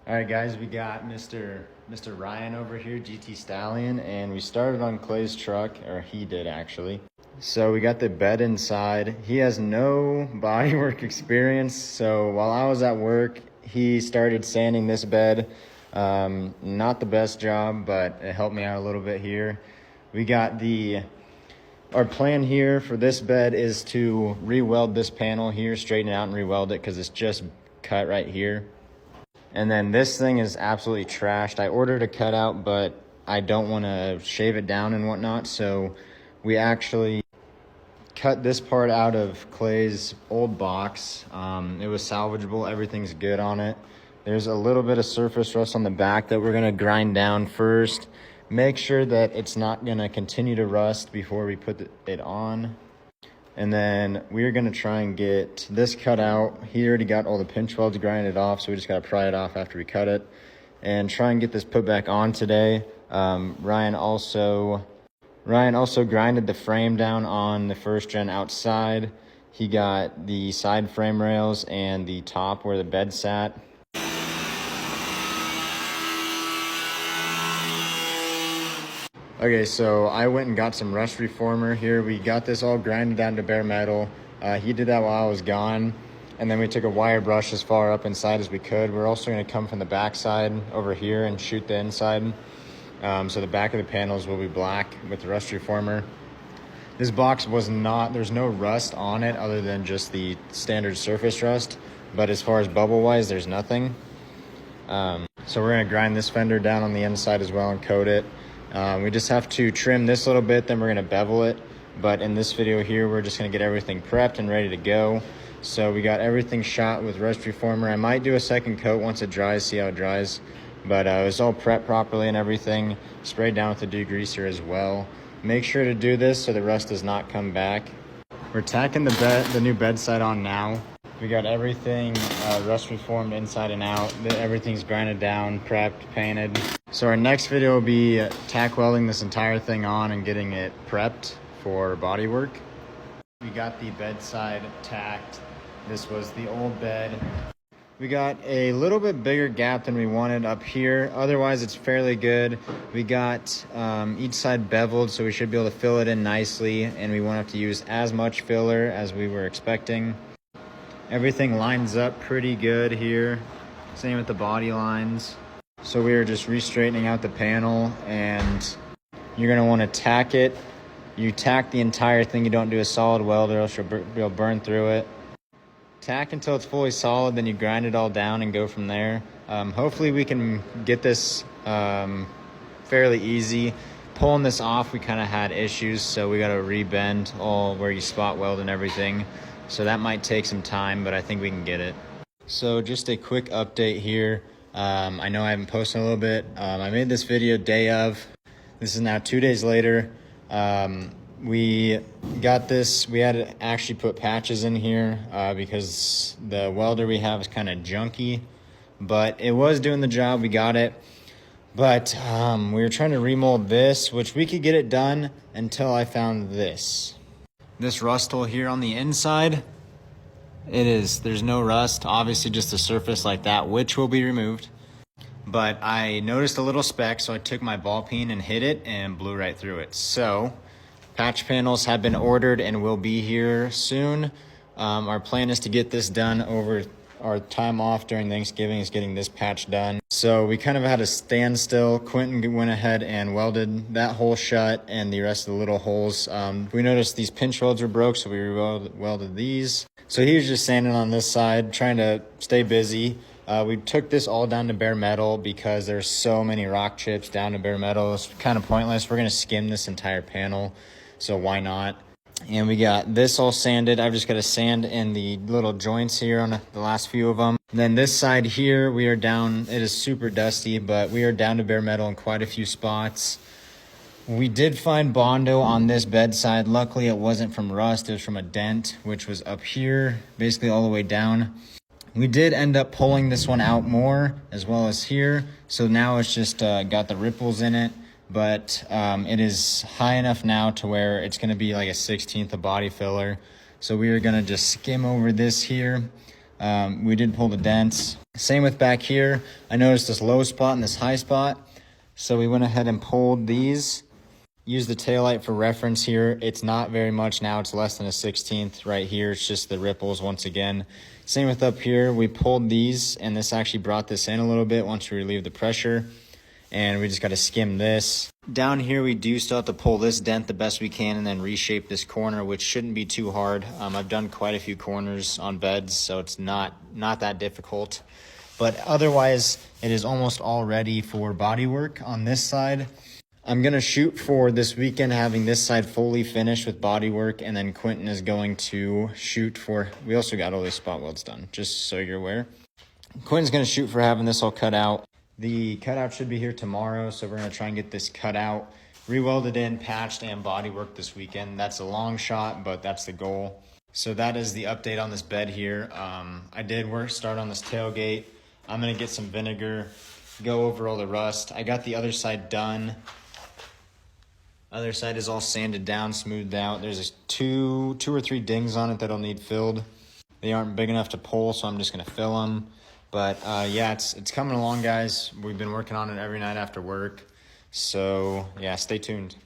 All right, guys, we got Mr. Ryan over here, GT Stallion, and we started on Clay's truck, or he did actually. So we got the bed inside. He has no bodywork experience, so while I was at work, he started sanding this bed. Not the best job, but it helped me out a little bit here. We got our plan here for this bed is to re-weld this panel here, straighten it out and re-weld it because it's just cut right here. And then this thing is absolutely trashed. I ordered a cutout, but I don't want to shave it down and whatnot. So we actually cut this part out of Clay's old box. It was salvageable. Everything's good on it. There's a little bit of surface rust on the back that we're going to grind down first. Make sure that it's not going to continue to rust before we put it on. And then we're going to try and get this cut out. He already got all the pinch welds grinded off, so we just got to pry it off after we cut it. And try and get this put back on today. Ryan also grinded the frame down on the first gen outside. He got the side frame rails and the top where the bed sat. Okay, so I went and got some rust reformer here. We got this all grinded down to bare metal. He did that while I was gone. And then we took a wire brush as far up inside as we could. We're also gonna come from the back side over here and shoot the inside. So the back of the panels will be black with the rust reformer. This box was not, there's no rust on it other than just the standard surface rust. But as far as bubble wise, there's nothing. So we're gonna grind this fender down on the inside as well and coat it. We just have to trim this little bit, then we're gonna bevel it. But in this video here, we're just gonna get everything prepped and ready to go. So we got everything shot with rust reformer. I might do a second coat once it dries, see how it dries. But it was all prepped properly and everything. Sprayed down with the degreaser as well. Make sure to do this so the rust does not come back. We're tacking the new bedside on now. We got everything rust reformed inside and out. Everything's grinded down, prepped, painted. So our next video will be tack welding this entire thing on and getting it prepped for body work. We got the bedside tacked. This was the old bed. We got a little bit bigger gap than we wanted up here. Otherwise, it's fairly good. We got each side beveled, so we should be able to fill it in nicely, and we won't have to use as much filler as we were expecting. Everything lines up pretty good here. Same with the body lines. So we are just re-straightening out the panel, and you're gonna wanna tack it. You tack the entire thing, you don't do a solid weld or else you'll burn through it. Tack until it's fully solid, then you grind it all down and go from there. Hopefully we can get this fairly easy. Pulling this off, we kind of had issues, so we gotta re-bend all where you spot weld and everything. So that might take some time, but I think we can get it. So just a quick update here. I know I haven't posted a little bit. I made this video day of. This is now 2 days later. We got this. We had to actually put patches in here because the welder we have is kind of junky, but it was doing the job. We got it. But we were trying to remold this, which we could get it done until I found this. This rust hole here on the inside, there's no rust, obviously just the surface like that, which will be removed. But I noticed a little speck, so I took my ball peen and hit it and blew right through it. So patch panels have been ordered and will be here soon. Our plan is to get this done over our time off during Thanksgiving, is getting this patch done. So we kind of had a standstill. Quentin went ahead and welded that hole shut and the rest of the little holes. We noticed these pinch welds were broke, so we welded these. So he was just sanding on this side, trying to stay busy. We took this all down to bare metal because there's so many rock chips down to bare metal. It's kind of pointless. We're gonna skim this entire panel, so why not? And we got this all sanded. I've just got to sand in the little joints here on the last few of them. And then this side here, we are down, it is super dusty, but we are down to bare metal in quite a few spots. We did find Bondo on this bedside. Luckily, it wasn't from rust. It was from a dent, which was up here, basically all the way down. We did end up pulling this one out more, as well as here. So now it's just got the ripples in it. But it is high enough now to where it's going to be like a 1/16 of body filler. So we are going to just skim over this here. We did pull the dents. Same with back here. I noticed this low spot and this high spot. So we went ahead and pulled these. Use the taillight for reference here. It's not very much now. It's less than a 16th right here. It's just the ripples once again. Same with up here. We pulled these and this actually brought this in a little bit once we relieved the pressure. And we just got to skim this. Down here we do still have to pull this dent the best we can and then reshape this corner, which shouldn't be too hard. I've done quite a few corners on beds, so it's not that difficult. But otherwise, it is almost all ready for body work on this side. I'm going to shoot for this weekend having this side fully finished with body work, and then Quentin is going to shoot for, we also got all these spot welds done, just so you're aware. Quentin's going to shoot for having this all cut out. The cutout should be here tomorrow, so we're going to try and get this cut out, re-welded in, patched, and body work this weekend. That's a long shot, but that's the goal. So that is the update on this bed here. I did start on this tailgate. I'm going to get some vinegar, go over all the rust. I got the other side done. Other side is all sanded down, smoothed out. There's two or three dings on it that'll need filled. They aren't big enough to pull, so I'm just going to fill them. But yeah, it's coming along, guys. We've been working on it every night after work. So yeah, stay tuned.